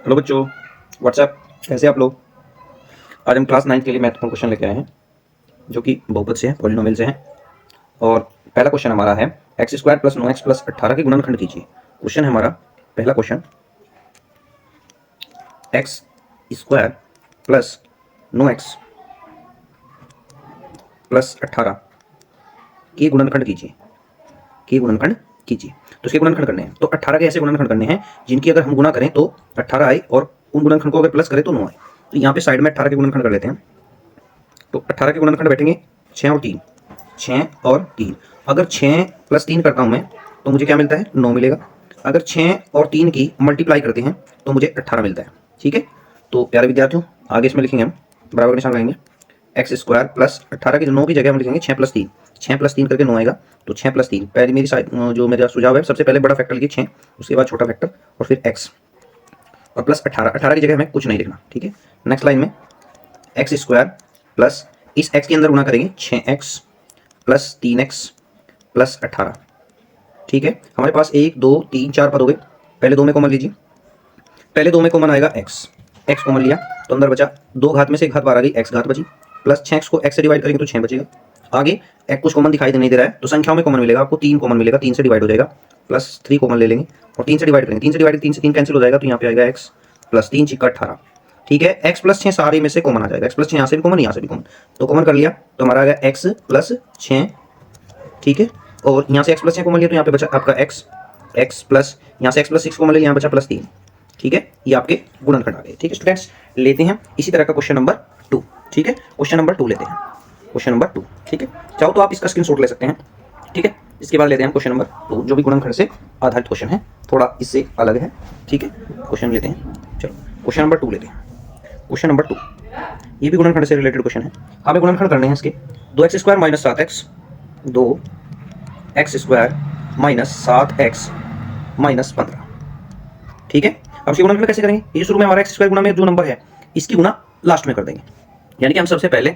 Hello बच्चों, WhatsApp कैसे आप लोग। आज हम क्लास 9 के लिए महत्वपूर्ण क्वेश्चन लेके आए हैं जो कि बहुपद से है, पॉलिनोमियल से है। और पहला क्वेश्चन हमारा है x square plus 9x plus 18 के गुणनखंड कीजिए। क्वेश्चन है हमारा पहला question, x square plus 9x plus 18 के गुणनखंड कीजिए, के गुणनखंड कीजिए। तो इसके गुणनखंड करने हैं, तो 18 के ऐसे गुणनखंड करने हैं जिनकी अगर हम गुणा करें तो 18 आए और उन गुणनखंड को अगर प्लस करें तो 9 आए। तो यहाँ पे साइड में 18 के गुणनखंड कर लेते हैं। तो 18 के गुणनखंड बैठेंगे 6 और 3, 6 और 3। अगर 6 प्लस 3 करता हूँ मैं तो मुझे क्या मिलता है, 9 मिलेगा। अगर 6 और 3 की मल्टीप्लाई करते हैं तो मुझे 18 मिलता है। ठीक है, तो प्यारे विद्यार्थियों आगे इसमें लिखेंगे हम बराबर का निशान लगाएंगे, एक्स स्क्वायर प्लस 18 की 9 की जगह हम लिखेंगे 6 प्लस 3। 6 प्लस 3 करके 9 आएगा, तो 6 प्लस 3 पहले मेरी साइड जो मेरा सुझाव है, सबसे पहले बड़ा फैक्टर लिखिए 6, उसके बाद छोटा फैक्टर और फिर एक्स और प्लस 18। 18 की जगह हमें कुछ नहीं लिखना। ठीक है, नेक्स्ट लाइन में एक्स स्क्वायर प्लस इस x के अंदर गुणा करेंगे 6x प्लस 3x प्लस 18। ठीक है, हमारे पास 1 2 3 4 पद हो गए। पहले दो में कॉमन लीजिए, पहले दो में कॉमन आएगा x कॉमन लिया तो अंदर बचा 2 घात में से 1 घात बाहर आ गई, x घात बची, प्लस 6x को x से डिवाइड करेंगे तो 6 बचेगा। आगे एक कुछ कॉमन दिखाई नहीं दे रहा है तो संख्याओं में कॉमन मिलेगा आपको, 3 कॉमन मिलेगा, 3 से डिवाइड हो जाएगा, प्लस 3 कॉमन ले लेंगे और 3 से डिवाइड करेंगे, 3 से डिवाइड 3 से 3 कैंसिल हो जाएगा, तो यहाँ पे आएगा x प्लस 3 6 18। ठीक है, x प्लस 6 सारे में से कॉमन आ जाएगा, x प्लस 6 यहाँ से भी कॉमन, यहाँ से भी कॉमन, तो कॉमन कर लिया तो हमारा आ गया x प्लस 6। ठीक है, और यहाँ से x प्लस 6 कॉमन लिया तो यहाँ पे बचा आपका x प्लस, यहाँ से x प्लस 6 कॉमन लिया, यहाँ बचा प्लस 3। ठीक है, ये आपके गुणनखंड आ गए। ठीक है स्टूडेंट्स, लेते हैं इसी तरह का क्वेश्चन नंबर 2। ठीक है, क्वेश्चन नंबर 2 लेते हैं, क्वेश्चन नंबर 2। ठीक है, चाहो तो आप इसका स्क्रीनशॉट ले सकते हैं। ठीक है, इसके बाद लेते हैं क्वेश्चन नंबर 2 जो भी गुणनखंड से आधारित क्वेश्चन है, थोड़ा इससे अलग है। ठीक है, क्वेश्चन लेते हैं, चलो क्वेश्चन नंबर 2 लेते हैं। क्वेश्चन नंबर 2 ये भी गुणनखंड से रिलेटेड क्वेश्चन है। हमें गुणनखंड करने हैं इसके 2x square minus 7x, 2x square minus 7x minus 15। ठीक है, अब इसकी गुणनखंड कैसे करेंगे, ये शुरू में हमारा x स्क्वायर गुणा में जो नंबर है इसकी गुणा लास्ट में कर देंगे। यानी कि हम सबसे पहले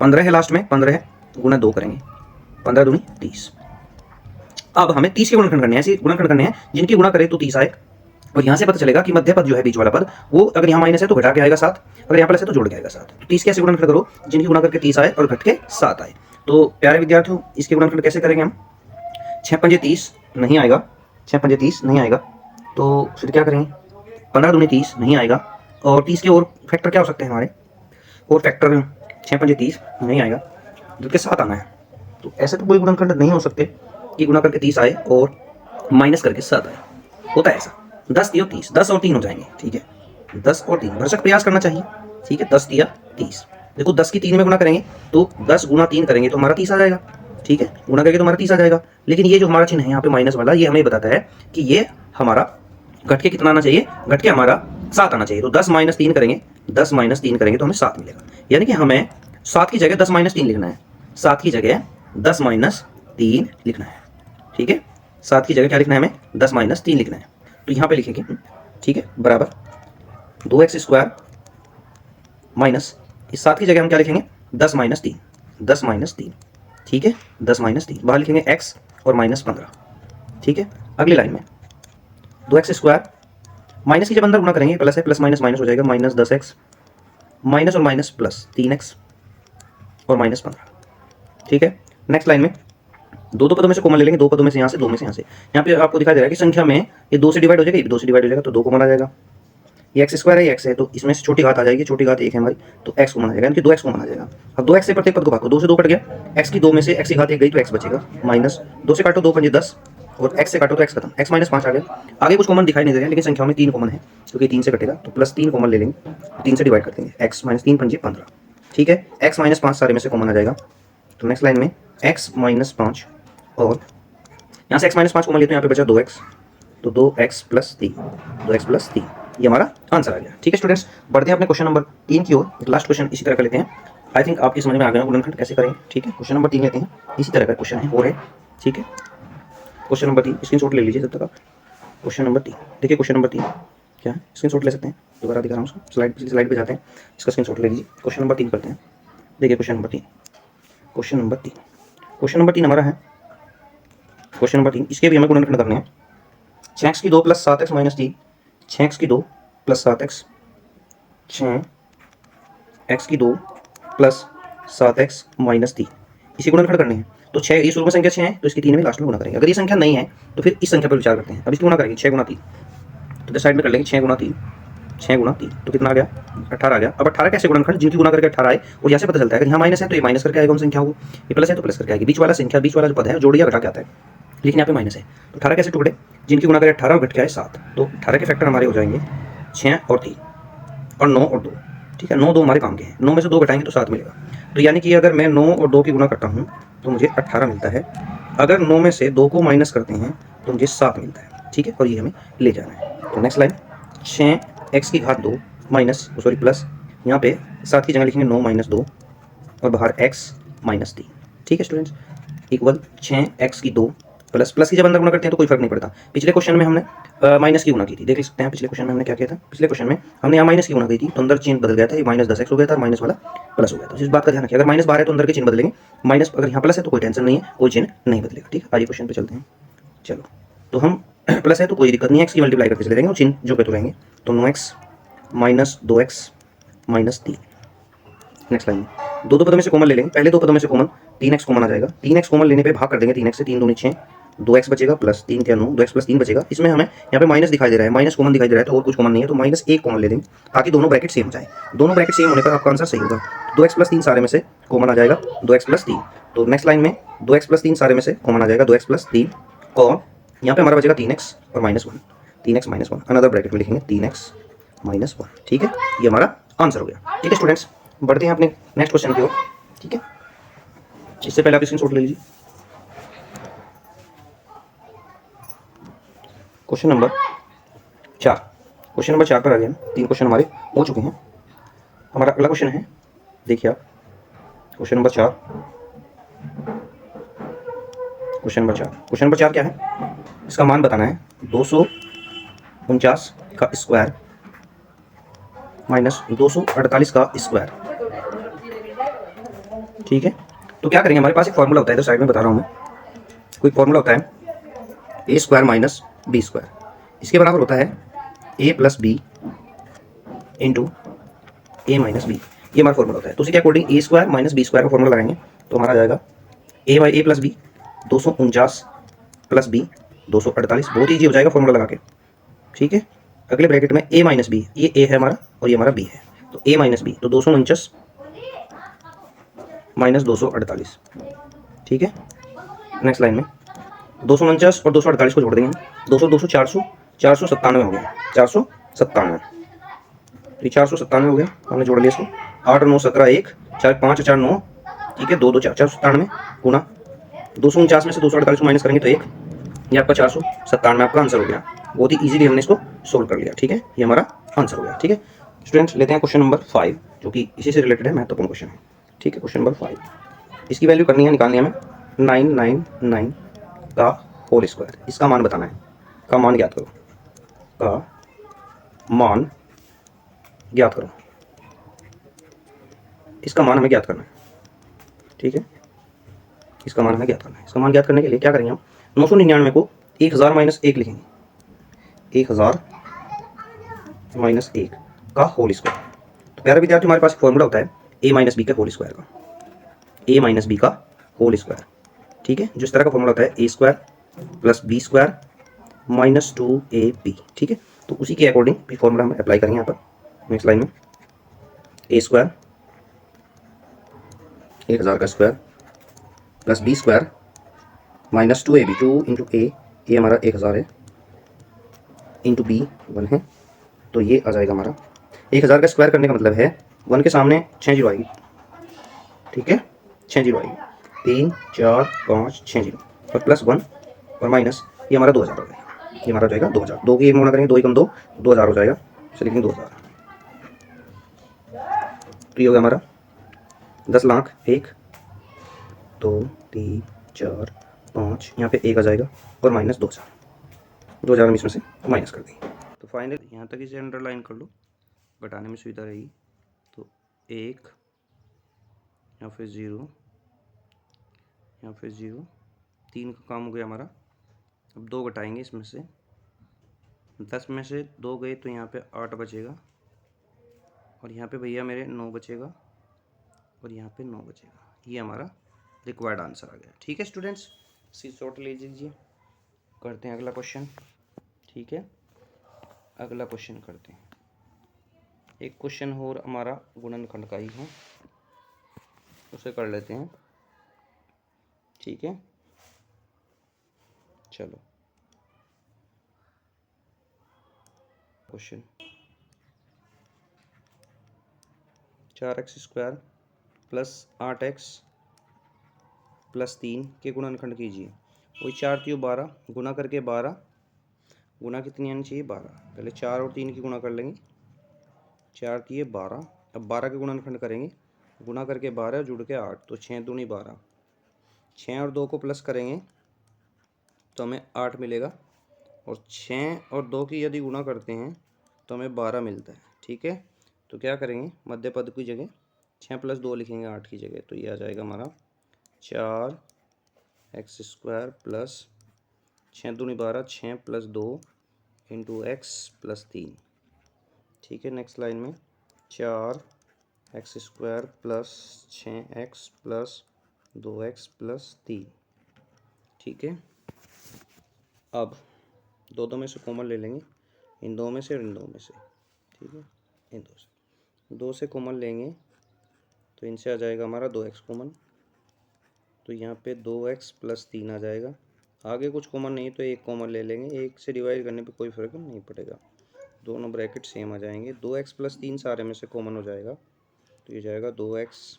15 है लास्ट में, 15 है गुणा 2 करेंगे, 15 दूनी 30। अब हमें 30 के गुणनखंड करने हैं, ऐसे गुणनखंड करने हैं जिनकी गुणा करें तो 30 आए। और यहाँ से पता चलेगा कि मध्य पद जो है, बीच वाला पद, वो अगर यहाँ माइनस है तो घटा के आएगा 7, अगर यहाँ प्लस है तो जोड़ के आएगा 7। तो 30 के ऐसे गुणनखंड करो जिनकी गुणा करके 30 आए और घट के 7 आए। तो प्यारे विद्यार्थियों इसके गुणनखंड कैसे करेंगे हम, 6 पंजे 30 नहीं आएगा, 6 पंजे 30 नहीं आएगा, तो फिर क्या करेंगे, 15 दूनी 30 नहीं आएगा, और 30 के और फैक्टर क्या हो सकते हैं हमारे, और फैक्टर 6 पंजे 30 नहीं आएगा, जो के 7 आना है। तो ऐसे तो कोई गुणनखंड नहीं हो सकते कि गुणा करके 30 आए और माइनस करके 7 आए, होता है ऐसा। 10 दियो 30, 10 और 3 हो जाएंगे। ठीक है, 10 और 3 भरसक प्रयास करना चाहिए। ठीक है, 10 दिया 30, देखो 10 की 3 में गुणा करेंगे तो 10 गुणा 3 करेंगे तो हमारा 30 आ जाएगा। ठीक है, गुणा करके तो हमारा 30 आ जाएगा, लेकिन ये जो हमारा चिन्ह है यहाँ पे माइनस वाला, ये हमें बताता है कि ये हमारा घट के कितना आना चाहिए, घट के हमारा 7 आना चाहिए। तो 10 माइनस 3 करेंगे, 10 माइनस 3 करेंगे तो हमें 7 मिलेगा। यानी कि हमें 7 की जगह 10 माइनस 3 लिखना है, 7 की जगह 10 माइनस 3 लिखना है। ठीक है, 7 की जगह क्या लिखना है, हमें 10 माइनस 3 लिखना है। तो यहाँ पे लिखेंगे, ठीक है, बराबर 2x स्क्वायर माइनस, इस 7 की जगह हम क्या लिखेंगे, 10 माइनस 3, 10 माइनस 3। ठीक है, 10 माइनस 3 बाहर लिखेंगे x और माइनस 15। ठीक है, अगली लाइन में 2x स्क्वायर माइनस की जब अंदर गुणा करेंगे प्लस है, प्लस माइनस माइनस हो जाएगा, माइनस 10x माइनस और माइनस प्लस 3x और माइनस 15। ठीक है, नेक्स्ट लाइन में दो पदों में से कॉमन ले लेंगे, 2 पदों में से यहाँ से, 2 में से यहाँ से। यहाँ पे आपको दिखाई दे रहा है कि संख्या में ये 2 से डिवाइड हो जाएगा, ये भी 2 से डिवाइड हो जाएगा, तो 2 कॉमन आ जाएगा। ये एक्स स्क्वायर है, ये x है, तो इसमें से छोटी घात आ जाएगी, छोटी घात 1 है हमारी, तो x कॉमन आ जाएगा, यानी कि 2x कॉमन आ जाएगा। अब 2x से प्रत्येक पद को भागो, 2 से 2 कट गया, x की 2 में से x की घात 1 गई तो x बचेगा, माइनस 2 से काटो 2 पंजे 10 और x से काटो तो x खत्म, x माइनस 5 आ गया। आगे कुछ कॉमन दिखाई नहीं दे रहा है, लेकिन संख्याओं में 3 कॉमन है, क्योंकि 3 से कटेगा तो प्लस 3 कॉमन ले लेंगे, 3 से डिवाइड कर देंगे, x माइनस 3 पंजे 15। ठीक है, x माइनस 5 सारे में से कॉमन आ जाएगा। तो नेक्स्ट लाइन में x माइनस 5 और यहाँ से x माइनस 5 कॉमन लेते हैं, यहाँ पे बचा 2x, तो 2x प्लस 3, 2x प्लस 3, ये हमारा आंसर आ गया। ठीक है स्टूडेंट्स, बढ़ते हैं अपने क्वेश्चन नंबर 3 की ओर। एक लास्ट क्वेश्चन इसी तरह का लेते हैं, आई थिंक आपकी समझ में आ गया गुणनखंड कैसे करें। ठीक है, क्वेश्चन नंबर 3 लेते हैं, इसी तरह का क्वेश्चन है और है। ठीक है, क्वेश्चन नंबर 3 स्क्रीनशॉट ले लीजिए जब तक आप। क्वेश्चन नंबर 3 देखिए, क्वेश्चन नंबर 3 क्या है, स्क्रीनशॉट ले सकते हैं, दोबारा दिखा रहा हूँ उसको, स्लाइड पे जाते हैं, इसका स्क्रीनशॉट ले लीजिए। क्वेश्चन नंबर 3 करते हैं, देखिए question number 3, question number 3, question number 3 हमारा है, क्वेश्चन नंबर 3 इसके भी हमें गुणनखंड करने हैं। 6x की 2 प्लस 7x माइनस 3, 6x की 2 प्लस 7x, 6x की 2 प्लस 7x माइनस 3, इसी गुणनखंड करने हैं। तो 6, ये शुरू में संख्या 6 है तो इसकी 3 में लास्ट में गुणा करेंगे। अगर ये संख्या नहीं है तो फिर इस संख्या पर विचार करते हैं। अब इसकी गुणा करेंगे 6 गुणा 3, तो इधर साइड में कर लेंगे 6 गुणा 3, 6 गुणा 3 तो कितना आ गया 18 आ गया। अब 18 कैसे गुणनखंड, जिनकी गुणा करके 18 आए और यहाँ से पता चलता है अगर यहाँ माइनस है तो ये माइनस करके आएगा, कौन संख्या होगी, ये प्लस है तो प्लस करके आएगी। बीच वाला संख्या, बीच वाला जो पद है जोड़ या घटा के आता है, लेकिन यहाँ पे माइनस है। तो 18 कैसे टुकड़े, जिनकी गुणा करें 18 और घट के आए 7, तो 18 के फैक्टर हमारे हो जाएंगे 6 और 3 और 9 और 2। ठीक है, 9 2 हमारे काम के हैं, 9 में से 2 घटाएंगे तो 7 मिलेगा। तो यानी कि अगर मैं 9 और 2 की गुणा करता हूँ तो मुझे 18 मिलता है। अगर 9 में से 2 को माइनस करते हैं तो मुझे 7 मिलता है। ठीक है, और ये हमें ले जाना है। तो नेक्स्ट लाइन, 6x की घात 2 माइनस सॉरी प्लस, यहाँ पे 7 की जगह लिखेंगे 9 माइनस 2 और बाहर x माइनस 3। ठीक है स्टूडेंट्स, इक्वल 6x की 2 प्लस, प्लस की जब अंदर गुणा करते हैं तो कोई फर्क नहीं पड़ता। पिछले क्वेश्चन में हमने माइनस की गुणा की थी, देख सकते हैं पिछले क्वेश्चन में हमने क्या किया था। पिछले क्वेश्चन में हमने यहाँ माइनस की गुणा की थी तो अंदर चिन्ह बदल गया था, ये माइनस 10x हो गया था, माइनस वाला प्लस हो गया था। इस बात का ध्यान रखिए, अगर माइनस बाहर है तो अंदर के चिन्ह बदलेंगे, माइनस अगर यहाँ प्लस है तो कोई टेंशन नहीं है, कोई चिन्ह नहीं बदलेगा। ठीक है, आगे क्वेश्चन पे चलते हैं। चलो, तो हम प्लस है तो कोई दिक्कत नहीं है, एक्स की मल्टीप्लाई करके चले जाएंगे और चिन्ह जो पे तो रहेंगे। तो 9x minus 2x minus 3। Next line में दो पदों में से कॉमन ले लेंगे, पहले 2 पदों में से कॉमन 3x कॉमन आ जाएगा। 3x कॉमन लेने पे भाग कर देंगे 3x से, 3 दूनी 6, 2x बचेगा प्लस 3 क्या 9, 2x प्लस 3 बचेगा। इसमें हमें यहाँ पे माइनस दिखाई दे रहा है, माइनस कॉमन दिखाई दे रहा है तो और कुछ कॉमन नहीं है, तो माइनस 1 कॉमन ले लेंगे ताकि दोनों ब्रैकेट सेम हो जाए। दोनों ब्रैकेट सेम होने पर आपका आंसर सही होगा। 2x प्लस 3 सारे में से कॉमन आ जाएगा 2x प्लस 3। तो नेक्स्ट लाइन में 2x प्लस 3 सारे में से कॉमन आ जाएगा 2x प्लस 3 और यहाँ पे हमारा बचेगा 3x और minus 1, 3x minus 1, another bracket में लिखेंगे 3x माइनस 1। ठीक है, ये हमारा आंसर हो गया। ठीक है स्टूडेंट्स, बढ़ते हैं अपने नेक्स्ट क्वेश्चन की ओर। ठीक है, इससे पहले आप स्क्रीनशॉट ले लीजिए। क्वेश्चन नंबर 4, क्वेश्चन नंबर 4 पर आ गए हम। 3 क्वेश्चन हमारे हो चुके हैं। हमारा अगला क्वेश्चन है, देखिए आप, question number 4, question number 4, question number 4 क्या है, इसका मान बताना है 249 का स्क्वायर माइनस 248 का स्क्वायर। ठीक है, तो क्या करेंगे, हमारे पास एक फॉर्मूला होता है, इधर साइड में बता रहा हूँ मैं, कोई फॉर्मूला होता है A square minus B square, इसके बराबर होता है A plus B into A minus B, ये हमारा फॉर्मूला होता है। तो उसी के according A square minus B square का फॉर्मूला लगाएंगे तो हमारा आ जाएगा A by A plus B 249 plus B 248, बहुत ईजी हो जाएगा फॉर्मूला लगा के। ठीक है, अगले ब्रैकेट में ए माइनस बी, ये ए है हमारा और ये हमारा बी है, तो ए माइनस बी तो 249 माइनस 248। ठीक है, नेक्स्ट लाइन में 249 और 248 को जोड़ देंगे, 200 200 400 497 हो गया, 497, ये 497 हो गया, हमने जोड़ लिया इसको। 8 9 17 1 4 5 4 9, ठीक है, 2 2 4 497 गुना 249 में से 248 को माइनस करेंगे तो 1, ये आपका 497 आपका आंसर हो गया। बहुत ही इजीली हमने इसको सोल्व कर लिया। ठीक है, ये हमारा आंसर हो गया। ठीक है स्टूडेंट्स, लेते हैं क्वेश्चन नंबर 5 जो कि इसी से रिलेटेड है, महत्वपूर्ण क्वेश्चन है। ठीक है, क्वेश्चन नंबर 5, इसकी वैल्यू करनी है, निकालनी है हमें 999 का होल स्क्वायर, इसका मान बताना है, का मान ज्ञात करो, का मान ज्ञात करो, इसका मान हमें ज्ञात करना है। ठीक है, इसका मान हमें ज्ञात करना है। इसका मान ज्ञात करने के लिए क्या करेंगे हम, 999 को 1000 माइनस 1 लिखेंगे, 1000 माइनस 1 का होल स्क्वायर। तो प्यारे विद्यार्थी, हमारे पास फॉर्मूला होता है ए माइनस बी का होल स्क्वायर का, ए माइनस बी का होल स्क्वायर। ठीक है, जिस तरह का फॉर्मूला होता है A square plus B square minus 2ab। ठीक है, तो उसी के अकॉर्डिंग भी फॉर्मूला हम अप्लाई करेंगे यहाँ पर। नेक्स्ट लाइन में ए स्क्वायर 1000 का square plus B square minus 2ab, 2 into A, ये हमारा 1000 है, इंटू बी 1 है, तो ये आ जाएगा हमारा 1000 का स्क्वायर करने का मतलब है 1 के सामने 6 जीरो आएगी। ठीक है, 6 जीरो आएगी, 3 4 5 6 जीरो और प्लस 1 और माइनस, ये हमारा 2000 हो जाएगा, ये हमारा हो जाएगा 2000। 2 की 1 गुणा करेंगे, 2 कम 2 2000 हो जाएगा, चलिए लिखेंगे 2000। तो ये हो गया हमारा 10 लाख 1 2 3 4 5, यहाँ पे 1 आ जाएगा और माइनस 2000 हम इसमें से माइनस कर देंगे। तो फाइनल यहाँ तक इसे अंडरलाइन कर लो, घटाने में सुविधा रहेगी। तो 1 या फिर 0 या फिर 0, 3 का काम हो गया हमारा। अब 2 घटाएंगे इसमें से 10 में से 2 गए तो यहाँ पे 8 बचेगा, और यहाँ पे भैया मेरे 9 बचेगा, और यहाँ पे 9 बचेगा। ये हमारा रिक्वायर्ड आंसर आ गया। ठीक है स्टूडेंट्स, सी शॉर्ट ले लीजिए। करते हैं अगला क्वेश्चन। ठीक है, अगला क्वेश्चन करते हैं। एक क्वेश्चन और हमारा गुणनखंड का ही है, उसे कर लेते हैं। ठीक है, चलो question 4x² plus 8x plus 3 के गुणनखंड कीजिए। वही 4 3 12 गुना करके 12, गुना कितनी आनी चाहिए 12। पहले 4 और 3 की गुना कर लेंगे, 4 3 12। अब 12 के गुणनखंड करेंगे, गुना करके 12 जुड़ के 8, तो 6 दूनी 12। 6 और 2 को प्लस करेंगे तो हमें 8 मिलेगा, और 6 और 2 की यदि गुणा करते हैं तो हमें 12 मिलता है। ठीक है, तो क्या करेंगे, मध्य पद की जगह 6 + 2 लिखेंगे 8 की जगह, तो ये आ जाएगा हमारा 4x² प्लस 6 दूनी 12, 6 + 2 इंटू x प्लस 3। ठीक है, नेक्स्ट लाइन में 4x² plus 6x plus 2x plus 3। ठीक है, अब दो में से कॉमन ले लेंगे, इन दो में से और इन दो में से। ठीक है, इन दो से कॉमन लेंगे तो इनसे आ जाएगा हमारा 2x कॉमन, तो यहाँ पे 2x प्लस 3 आ जाएगा। आगे कुछ कॉमन नहीं तो एक कॉमन ले लेंगे, एक से डिवाइड करने पे कोई फर्क नहीं पड़ेगा, दोनों ब्रैकेट सेम आ जाएंगे। 2x प्लस 3 सारे में से कॉमन हो जाएगा, तो ये जाएगा 2x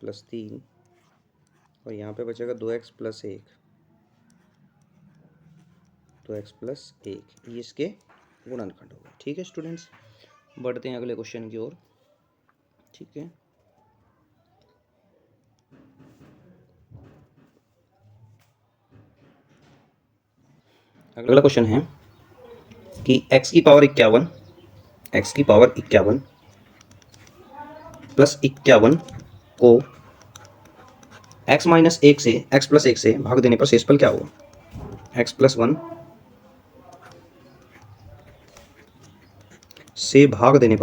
प्लस 3, और यहाँ पे बचेगा 2x प्लस 1, 2x प्लस 1, ये इसके गुणनखंड होगा। ठीक है स्टूडेंट्स, बढ़ते हैं अगले क्वेश्चन की ओर। ठीक है, अगला क्वेश्चन है कि x की पावर 51, x की पावर 51 प्लस 51 को x माइनस 1 से x प्लस 1 से भाग देने पर शेषफल क्या होगा। x प्लस 1 से भाग देने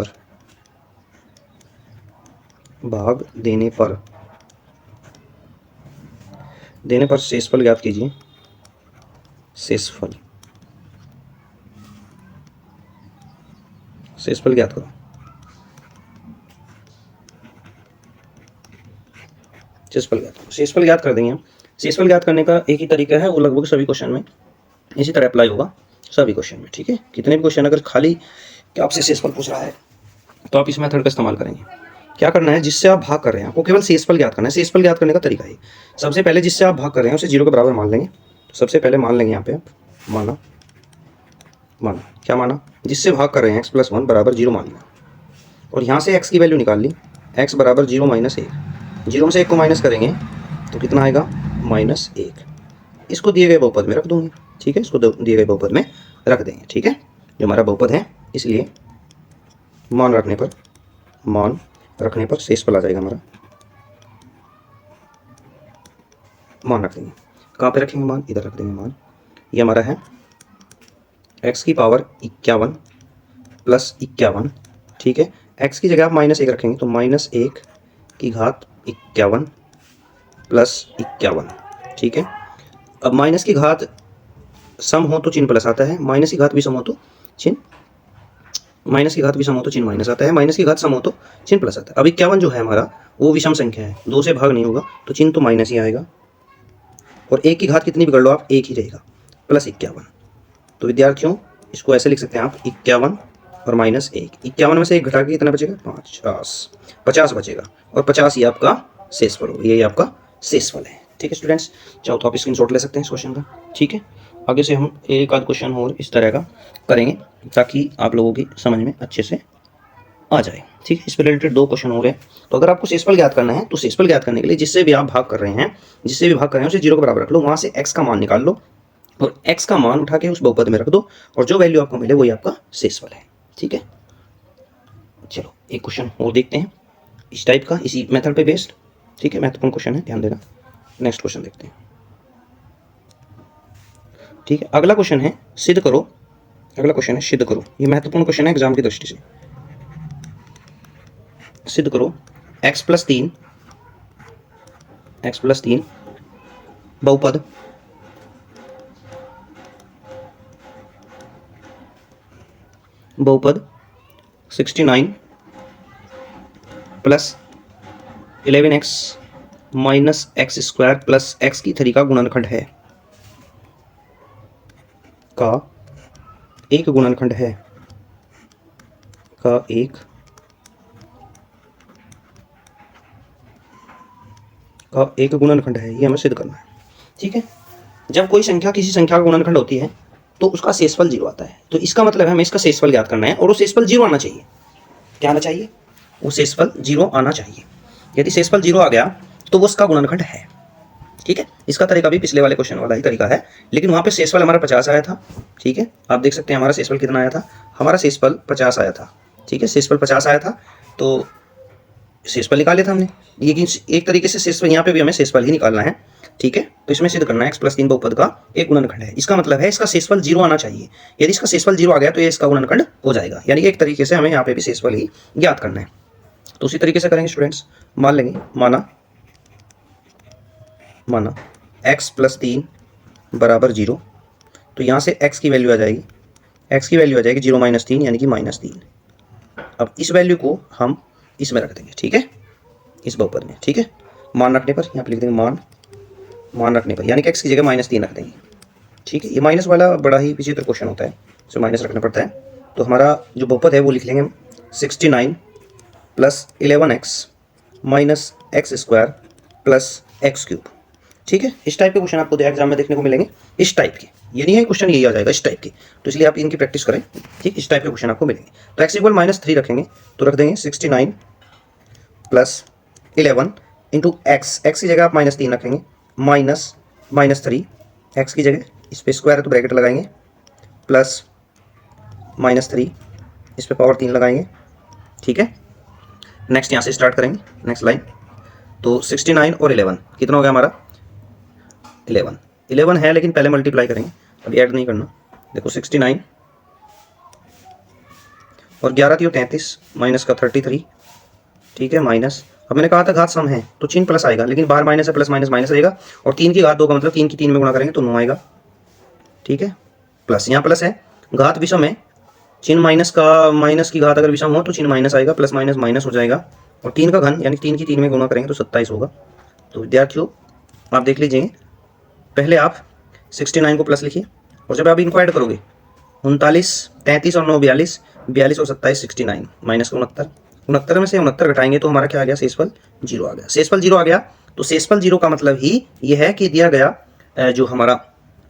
पर शेषफल ज्ञात कीजिए। शेषफल ज्ञात करो। शेषफल ज्ञात कर देंगे। शेषफल ज्ञात करने का एक ही तरीका है, वो लगभग सभी क्वेश्चन में इसी तरह अप्लाई होगा, सभी क्वेश्चन में। ठीक है, कितने भी क्वेश्चन अगर खाली कि आपसे शेषफल पूछ रहा है तो आप इस मेथड का इस्तेमाल करेंगे। क्या करना है, जिससे आप भाग कर रहे हैं आपको केवल शेषफल ज्ञात करना है। शेषफल ज्ञात करने का तरीका है, सबसे पहले जिससे आप भाग कर रहे हैं उसे 0 के बराबर मान लेंगे। तो सबसे पहले मान लेंगे यहाँ पे आप माना क्या माना, जिससे भाग कर रहे हैं x प्लस 1 बराबर 0 मान लिया, और यहाँ से x की वैल्यू निकाल ली, x बराबर 0 माइनस 1। 0 में से 1 को माइनस करेंगे तो कितना आएगा -1। इसको दिए गए बहुपद में रख दूंगे। ठीक है, इसको दिए गए बहुपद में रख देंगे। ठीक है, जो हमारा बहुपद है, इसलिए मान रखने पर शेषफल आ जाएगा हमारा। मान रख देंगे, कहाँ पे रखेंगे मान, इधर रख देंगे मान। ये हमारा है x की पावर 51 प्लस 51। ठीक है, x की जगह आप -1 रखेंगे तो -1 की घात 51 प्लस 51। ठीक है, अब माइनस की घात सम हो तो चिन्ह प्लस आता है, माइनस की घात भी सम हो तो चिन्ह माइनस आता है, माइनस की घात सम हो तो चिन्ह प्लस आता है। अब 51 जो है हमारा वो विषम संख्या है, 2 से भाग नहीं होगा तो चिन्ह तो माइनस ही आएगा, और 1 की घात कितनी भी कर लो आप, 1 ही रहेगा, प्लस 51। तो विद्यार्थियों इसको ऐसे लिख सकते हैं आप, 51 और -1। 51 में से 1 घटा के कितना बचेगा, 50 बचेगा, और 50 ही आपका शेषफल होगा, यही आपका शेषफल है। ठीक है स्टूडेंट्स, चाहो तो आप स्क्रीनशॉट ले सकते हैं इस क्वेश्चन का। ठीक है, आगे से हम एक आध क्वेश्चन और इस तरह का करेंगे ताकि आप लोगों की समझ में अच्छे से आ जाए। ठीक है, इस पर रिलेटेड 2 क्वेश्चन हो गए। तो अगर आपको शेषफल ज्ञात करना है तो शेषफल ज्ञात करने के लिए जिससे भी आप भाग कर रहे हैं उसे 0 के बराबर रख लो, वहाँ से x का मान निकाल लो, और x का मान उठा के उस बहुपद में रख दो, और जो वैल्यू आपको मिले वही आपका शेषफल है। ठीक है, चलो एक क्वेश्चन और देखते हैं इस टाइप का, इसी मेथड पे बेस्ड। ठीक है, महत्वपूर्ण क्वेश्चन है, ध्यान देना। नेक्स्ट क्वेश्चन देखते हैं। ठीक है, अगला क्वेश्चन है, सिद्ध करो अगला क्वेश्चन है सिद्ध करो। ये महत्वपूर्ण क्वेश्चन है एग्जाम की दृष्टि से। सिद्ध करो x+3 बहुपद बहुपद 69 plus 11x minus x square plus x की 3 का गुणनखंड है का एक गुणनखंड है का एक गुणनखंड है। ये हमें सिद्ध करना है। ठीक है, जब कोई संख्या किसी संख्या का गुणनखंड होती है तो उसका शेषफल 0 आता है। तो इसका मतलब है हमें इसका शेषफल ज्ञात करना है और वो शेषफल 0 आना चाहिए। क्या आना चाहिए? वो शेषफल 0 आना चाहिए। यदि शेषफल 0 आ गया तो वो उसका गुणनखंड है। ठीक है, इसका तरीका भी पिछले वाले क्वेश्चन वाला ही तरीका है, लेकिन वहाँ पे शेषफल हमारा 50 आया था। ठीक है, आप देख सकते हैं हमारा शेषफल कितना आया था, हमारा शेषफल 50 आया था। ठीक है, शेषफल 50 आया था तो शेषफल निकाल लिया था हमने। लेकिन एक तरीके से शेषफल यहाँ पे भी हमें शेषफल ही निकालना है। ठीक है, तो इसमें सिद्ध करना है x+3 बहुपद का एक गुणनखंड है। इसका मतलब है इसका शेषफल 0 आना चाहिए। यदि इसका शेषफल 0 आ गया तो ये इसका गुणनखंड हो जाएगा। यानी एक तरीके से हमें यहाँ पे भी शेषफल ही ज्ञात करना है। तो उसी तरीके से करेंगे स्टूडेंट्स। मान लेंगे माना x+3 बराबर 0। तो यहाँ से x की वैल्यू आ जाएगी 0 - 3 यानी कि -3। अब इस वैल्यू को हम इसमें रख देंगे। ठीक है, इस बहुपद में। ठीक है, मान रखने पर यहाँ पे लिख देंगे मान रखने पर, यानी कि x की जगह -3 रख देंगे। ठीक है, ये माइनस वाला बड़ा ही विचित्र क्वेश्चन होता है, इसे माइनस रखना पड़ता है। तो हमारा जो बहुपद है वो लिख लेंगे 69 plus 11x minus x square plus x cube. ठीक है, इस टाइप के क्वेश्चन आपको एग्जाम में देखने को मिलेंगे। इस टाइप के, ये नहीं है क्वेश्चन यही आ जाएगा, इस टाइप के। तो इसलिए आप इनकी प्रैक्टिस करें। ठीक, इस टाइप के क्वेश्चन आपको मिलेंगे। तो x = -3 रखेंगे तो रख देंगे 69 प्लस 11 इंटू एक्स की जगह आप -3 रखेंगे -3 एक्स की जगह, इस पर स्क्वायर है तो ब्रैकेट लगाएंगे, प्लस -3 इस पर पावर 3 लगाएंगे। ठीक है, नेक्स्ट यहाँ से स्टार्ट करेंगे, नेक्स्ट लाइन। तो 69 और 11 कितना हो गया हमारा 11 है, लेकिन पहले मल्टीप्लाई करेंगे, अभी ऐड नहीं करना। देखो 69 और 11 थी 33 माइनस का 33। ठीक है, माइनस, अब मैंने कहा था घात सम है तो चिन्ह प्लस आएगा, लेकिन बाहर माइनस है, प्लस माइनस माइनस रहेगा। और 3 की घात 2 का मतलब 3 की 3 में गुणा करेंगे तो 9 आएगा। ठीक है, प्लस यहाँ प्लस है, घात विषम है, चिन्ह माइनस की घात अगर विषम हो तो चिन्ह माइनस आएगा, प्लस माइनस माइनस हो जाएगा। और 3 का घन यानी 3 की 3 में गुणा करेंगे तो 27 होगा। तो विद्यार्थियों आप देख लीजिए, पहले आप 69 को प्लस लिखिए और जब आप इनको ऐड करोगे 39 33 और 9 42 42 और 27 69 माइनस का 69 में से 69 घटाएंगे तो हमारा क्या आ गया, शेषफल 0 आ गया। शेषफल 0 आ गया तो शेषफल 0 का मतलब ही ये है कि दिया गया जो हमारा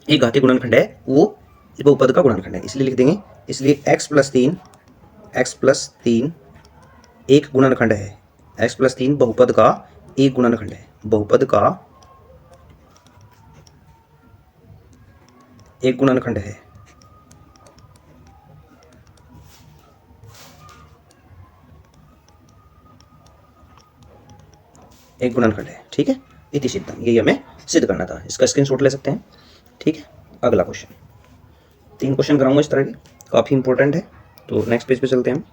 एक घातीय गुणनखंड है वो बहुपद का गुणनखंड है, इसलिए लिख देंगे। इसलिए x+3 एक गुणनखंड है, x+3 बहुपद का एक गुणनखंड है, बहुपद का एक गुणनखंड है। एक गुणनखंड है। ठीक है, इति सिद्धम, यही हमें सिद्ध करना था। इसका स्क्रीनशॉट ले सकते हैं। ठीक है, अगला क्वेश्चन, 3 क्वेश्चन कराऊंगा इस तरह के, काफ़ी इंपॉर्टेंट है। तो नेक्स्ट पेज पे चलते हैं हम।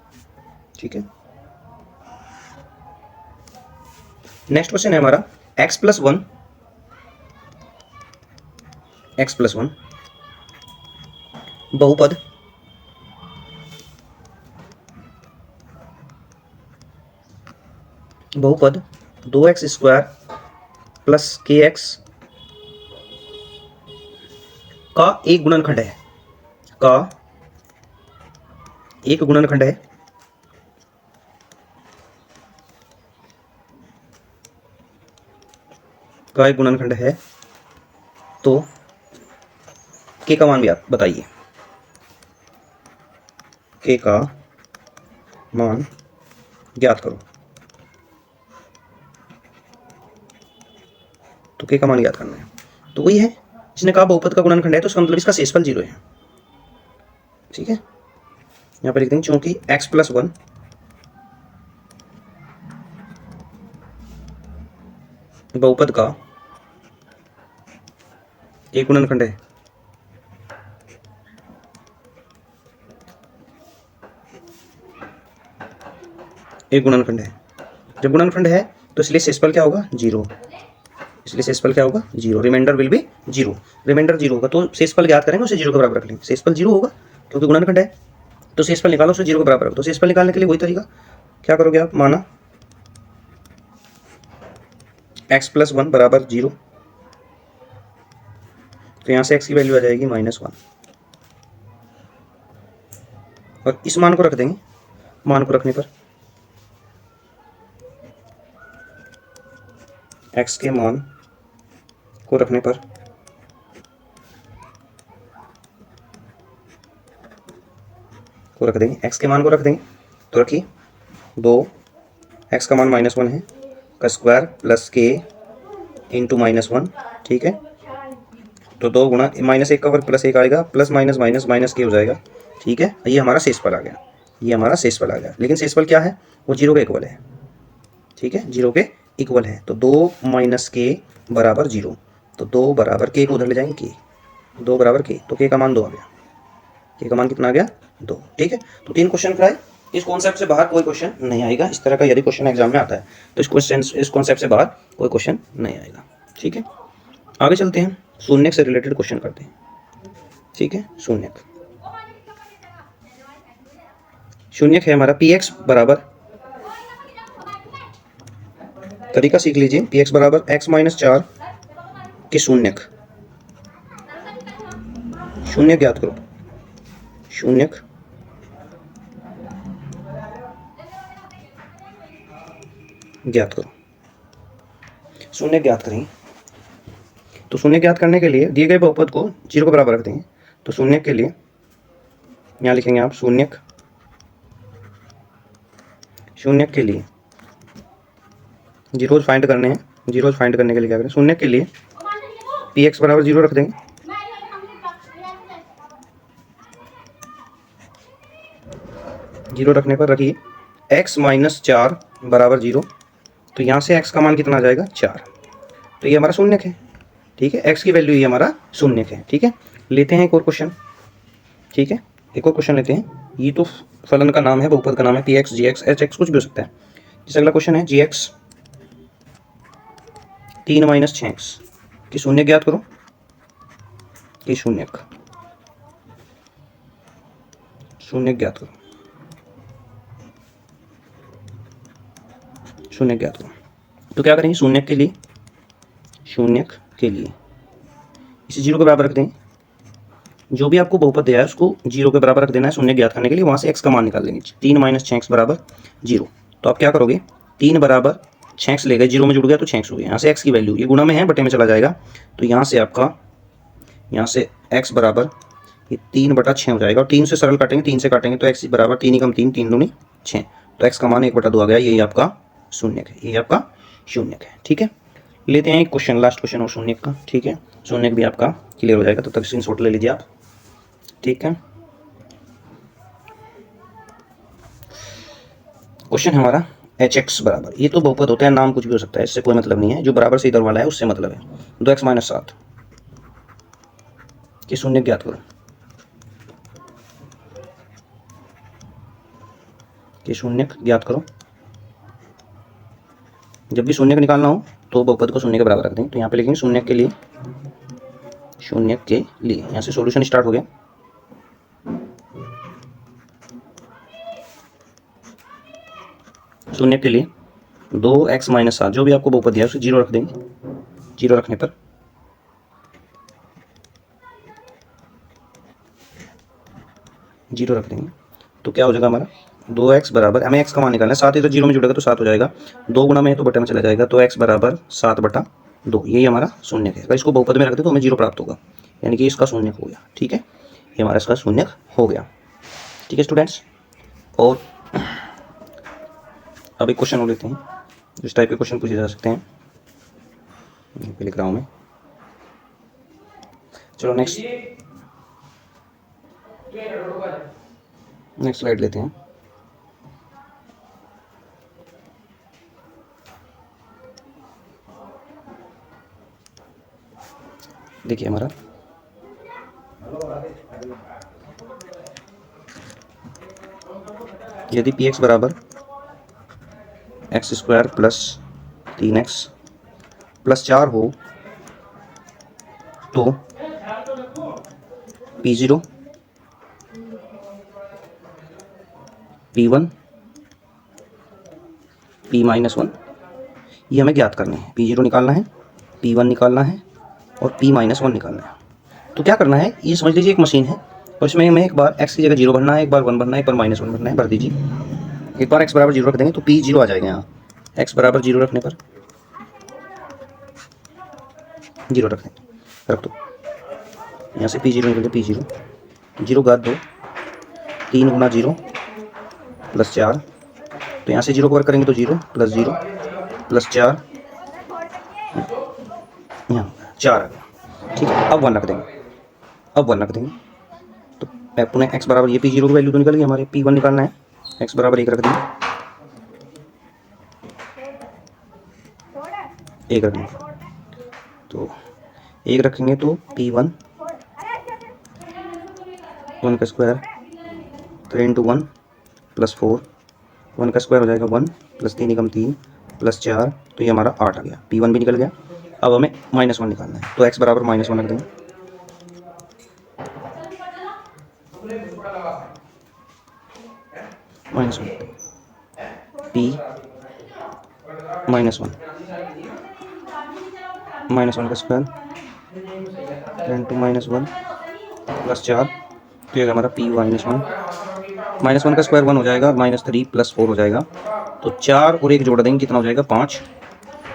ठीक है, नेक्स्ट क्वेश्चन है हमारा x+1 बहुपद बहुपद 2x² प्लस kx का एक गुणनखंड है, का एक गुणनखंड है, का एक गुणनखंड है। तो k का मान भी आप बताइए, k का मान ज्ञात करो। तो k का मान ज्ञात करना है। तो वही है, जिसने कहा बहुपद का गुणनखंड है तो इसका मतलब इसका शेषफल 0 है। ठीक है, यहाँ पर लिख देंगे चूंकि x+1 बहुपद का एक गुणनखंड है एक गुणनखंड है। जब गुणनखंड है तो इसलिए शेषफल क्या होगा, जीरो। इसलिए शेषफल क्या होगा, zero. Reminder will be zero. Reminder zero होगा तो शेषफल ज्ञात करेंगे, उसे जीरो के बराबर रख लेंगे। शेषफल जीरो होगा क्योंकि गुणनखंड है, तो शेषफल निकालो, उसे जीरो के बराबर रखो। तो शेषफल निकालने के लिए वही तरीका, क्या करोगे आप, माना x प्लस वन बराबर जीरो, तो यहाँ से x की वैल्यू आ जाएगी -1, और इस मान को रख देंगे। मान को रखने पर x के मान को रखने पर रख देंगे, x के मान को रख देंगे, तो रखिए 2, x का मान -1 है, का स्क्वायर प्लस k इंटू -1, ठीक है। तो 2 गुणा -1 का वर्ग प्लस 1 आएगा, प्लस माइनस माइनस माइनस के हो जाएगा, ठीक है। ये हमारा शेषफल आ गया, ये हमारा शेषफल आ गया। लेकिन शेषफल क्या है, वो जीरो के इक्वल है, ठीक है, जीरो के इक्वल है। तो 2 माइनस के बराबर जीरो, तो 2 बराबर के को उधर ले जाएंगे, के 2 बराबर के, तो के का मान 2 आ गया। के का मान कितना आ गया, 2, ठीक है। तो 3 क्वेश्चन कराए। इस कॉन्सेप्ट से बाहर कोई क्वेश्चन नहीं आएगा। इस तरह का यदि क्वेश्चन एग्जाम में आता है तो इस कॉन्सेप्ट से बाहर कोई क्वेश्चन नहीं आएगा, ठीक है। आगे चलते हैं, शून्यक से रिलेटेड क्वेश्चन करते हैं, ठीक है। शून्यक है हमारा पी एक्स बराबर, तरीका सीख लीजिए, पी एक्स बराबर x-4 के शून्यक। शून्यक ज्ञात करो, शून्यक ज्ञात करो। शून्य ज्ञात करेंगे, तो शून्य ज्ञात करने के लिए दिए गए बहुपद को जीरो के बराबर रख देंगे। तो शून्य के लिए यहाँ लिखेंगे आप, शून्यक के लिए जीरोज फाइंड करने हैं। जीरोज फाइंड करने के लिए क्या करें, शून्य के लिए पी एक्स बराबर जीरो रख देंगे। जीरो रखने पर रखिए x-4 बराबर जीरो, तो यहाँ से x का मान कितना आ जाएगा, 4। तो ये हमारा शून्यक है, ठीक है। x की वैल्यू ये हमारा शून्यक है, ठीक है। लेते हैं एक और क्वेश्चन, ठीक है। एक और क्वेश्चन लेते हैं। ये तो फलन का नाम है, बहुपद का नाम है, px gx hx कुछ भी हो सकता है। जैसे अगला क्वेश्चन है gx 3 - 6x की शून्य ज्ञात करो, कि शून्यक ज्ञात करो, शून्यक ज्ञात करो। तो क्या करेंगे, शून्यक के लिए इसे जीरो के बराबर रख देंगे। जो भी आपको बहुपद दिया है उसको जीरो के बराबर रख देना है शून्य ज्ञात करने के लिए। वहाँ से x का मान निकाल लेंगे, 3 - 6x बराबर जीरो। तो आप क्या करोगे, 3 बराबर 6x ले गए, जीरो में जुड़ गया तो 6x हो गया। यहाँ से x की वैल्यू, ये गुणा में है, बटे में चला जाएगा, तो यहाँ से आपका, यहाँ से x बराबर ये 3/6 हो जाएगा। और 3 से सरल काटेंगे, 3 से काटेंगे तो x बराबर 3 × 3 3 दूनी 6, तो x का मान 1/2 आ गया। यही आपका शून्यक है, यही आपका शून्यक है, ठीक है। लेते हैं एक क्वेश्चन, लास्ट क्वेश्चन हो शून्यक का, ठीक है। शून्यक भी आपका क्लियर हो जाएगा, तब तक स्क्रीनशॉट ले लीजिए आप, ठीक है। क्वेश्चन है हमारा hx बराबर, ये तो बहुपद होता है, नाम कुछ भी हो सकता है, इससे कोई मतलब नहीं है। जो बराबर से इधर वाला है उससे मतलब है। 2x - 7 की शून्य ज्ञात करो, कि शून्यक ज्ञात करो। जब भी शून्यक निकालना हो तो बहुपद को शून्य के बराबर रख देंगे। तो यहाँ पे लिखेंगे शून्यक के लिए, यहाँ से सॉल्यूशन स्टार्ट हो गया। शून्यक के लिए 2x - 7, जो भी आपको बहुपद दिया है उसे जीरो रख देंगे। जीरो रखने पर जीरो रख देंगे, तो क्या हो जाएगा हमारा, 2x बराबर, हमें x का मान निकालना है, 7 इधर जीरो में जुड़ेगा तो 7 हो जाएगा, 2 गुणा में है तो बटे में चला जाएगा, तो x बराबर 7/2, यही हमारा शून्यक है। अगर इसको बहुपद में रख दे तो हमें जीरो प्राप्त होगा, यानी कि इसका शून्यक हो गया, ठीक है। ये हमारा इसका शून्यक हो गया, ठीक है स्टूडेंट्स। और अब एक क्वेश्चन हो लेते हैं, जिस टाइप के क्वेश्चन पूछे जा सकते हैं, लिख रहा हूँ मैं। चलो नेक्स्ट स्लाइड लेते हैं। देखिए हमारा यदि पी एक्स बराबर x square plus 3x plus 4 हो तो P0 P1 P-1 ये हमें ज्ञात करने हैं। P0 निकालना है, P1 निकालना है और P-1 निकालना है। तो क्या करना है, ये समझ लीजिए एक मशीन है और इसमें हमें एक बार x की जगह 0 भरना है, एक बार 1 भरना है, एक बार -1 भरना है। भर दीजिए। एक बार x बराबर 0 रख देंगे तो P0 आ जाएगा। यहाँ x बराबर 0 रखने पर 0 रख देंगे, रख दो। यहाँ से P0 निकल गया, P0 0 घात 2 3 गुना 0 प्लस 4। तो यहाँ से 0 को वर्क करेंगे तो 0 प्लस 0 प्लस 4, यहाँ 4 आ गया। ठीक है, अब 1 रख देंगे, अब 1 रख देंगे। तो पुनः x बराबर ये P0 की वैल्यू तो निकल गई, हमारे P1 निकालना है। x बराबर 1 रख देंगे, 1 रख देंगे। तो 1 रखेंगे तो P1 1 का स्क्वायर 3 × 1 प्लस 4, 1 का स्क्वायर हो जाएगा 1 प्लस 3 एकम 3 प्लस 4, तो ये हमारा 8 आ गया। P1 भी निकल गया। अब हमें -1 निकालना है, तो x बराबर -1 रख देंगे। -1 P -1 -1 का स्क्वायर 10 × -1 प्लस 4, तो ये हमारा P -1 का स्क्वायर 1 हो जाएगा, -3 प्लस 4 हो जाएगा। तो 4 और 1 जोड़ देंगे, कितना हो जाएगा 5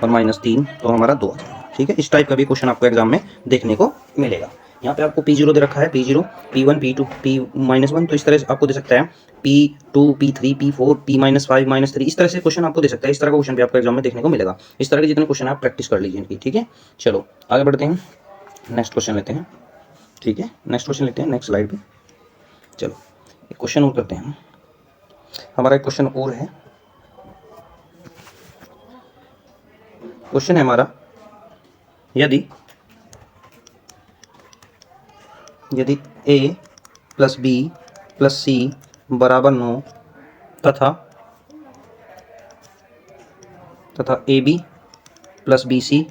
और -3, तो हमारा 2 आ जाएगा। ठीक है, इस टाइप का भी क्वेश्चन आपको एग्जाम में देखने को मिलेगा। यहाँ पे आपको P0 दे रखा है, P0 P1 P2 P-1, तो इस तरह से आपको दे सकता है P2 P3 P4 P-5 -3, इस तरह से क्वेश्चन आपको दे सकता है। इस तरह का क्वेश्चन भी आपको एग्जाम में देखने को मिलेगा। इस तरह के जितने क्वेश्चन आप प्रैक्टिस कर लीजिए इनकी। ठीक है, चलो आगे बढ़ते हैं, नेक्स्ट क्वेश्चन लेते हैं। ठीक है, नेक्स्ट क्वेश्चन लेते हैं, नेक्स्ट स्लाइड पे। चलो एक क्वेश्चन और करते हैं। हमारा एक क्वेश्चन और है, क्वेश्चन है हमारा, यदि a plus b plus c बराबर 9 तथा ab plus bc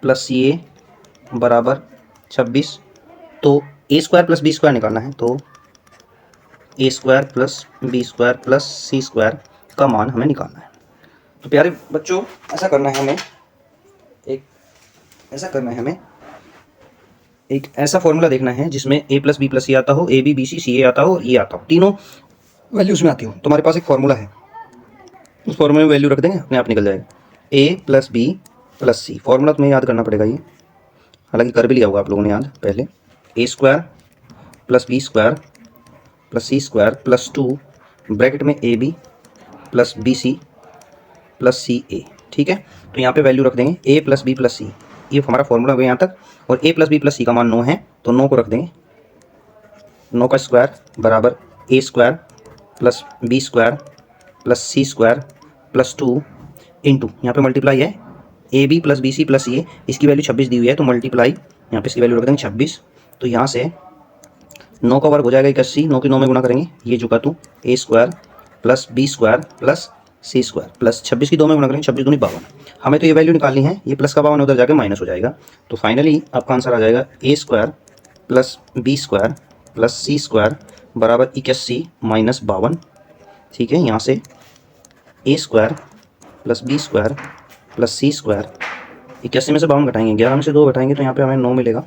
plus ca बराबर 26, तो a square plus b square निकालना है। तो a square plus b square plus c square का मान हमें निकालना है। तो प्यारे बच्चों, ऐसा करना है हमें, एक ऐसा फॉर्मूला देखना है जिसमें a प्लस बी प्लस सी आता हो, a b b c c a आता हो और e आता हो, तीनों वैल्यूज में आती हो। तो हमारे पास एक फॉर्मूला है, उस फॉर्मूले में वैल्यू रख देंगे, अपने आप निकल जाएगा। a plus B plus c, formula तुम्हें याद करना पड़ेगा, ये हालांकि कर भी लिया होगा आप लोगों ने याद पहले। a square plus B square plus C square plus 2 bracket में A B plus B C plus C A. ठीक है, तो यहाँ पे वैल्यू रख देंगे a plus B plus C, ये हमारा फॉर्मूला हो गया यहाँ तक। और a plus B plus C का मान 9 है, तो 9 को रख देंगे। 9 का स्क्वायर बराबर a square plus B square plus C square plus 2 into, यहाँ पे मल्टीप्लाई है A B plus B C plus C A, इसकी वैल्यू 26 दी हुई है, तो मल्टीप्लाई यहाँ पे इसकी वैल्यू रख देंगे 26। तो यहाँ से 9 का वर्ग हो जाएगा 81, 9 की 9 में गुना करेंगे, ये जो का तू a square plus B square plus C square plus 26 की 2 में गुना करेंगे, 26 दूनी 52। हमें तो ये वैल्यू निकालनी है, ये प्लस का 52 उधर जाके माइनस हो जाएगा। तो फाइनली आपका आंसर आ जाएगा a square plus B square plus C square बराबर 81 माइनस 52। ठीक है, यहाँ से a square plus B square plus C square 81 में से 52 घटाएंगे, 11 में से 2 घटाएंगे तो यहाँ पे हमें 9 मिलेगा,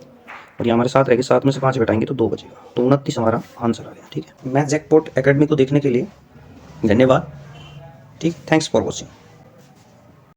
और ये हमारे 7 रहेगी, 7 में से 5 घटाएंगे तो 2 बचेगा, तो 29 हमारा आंसर आ गया। ठीक है, मैथ जैकपॉट एकेडमी को देखने के लिए धन्यवाद। ठीक, थैंक्स फॉर वॉचिंग।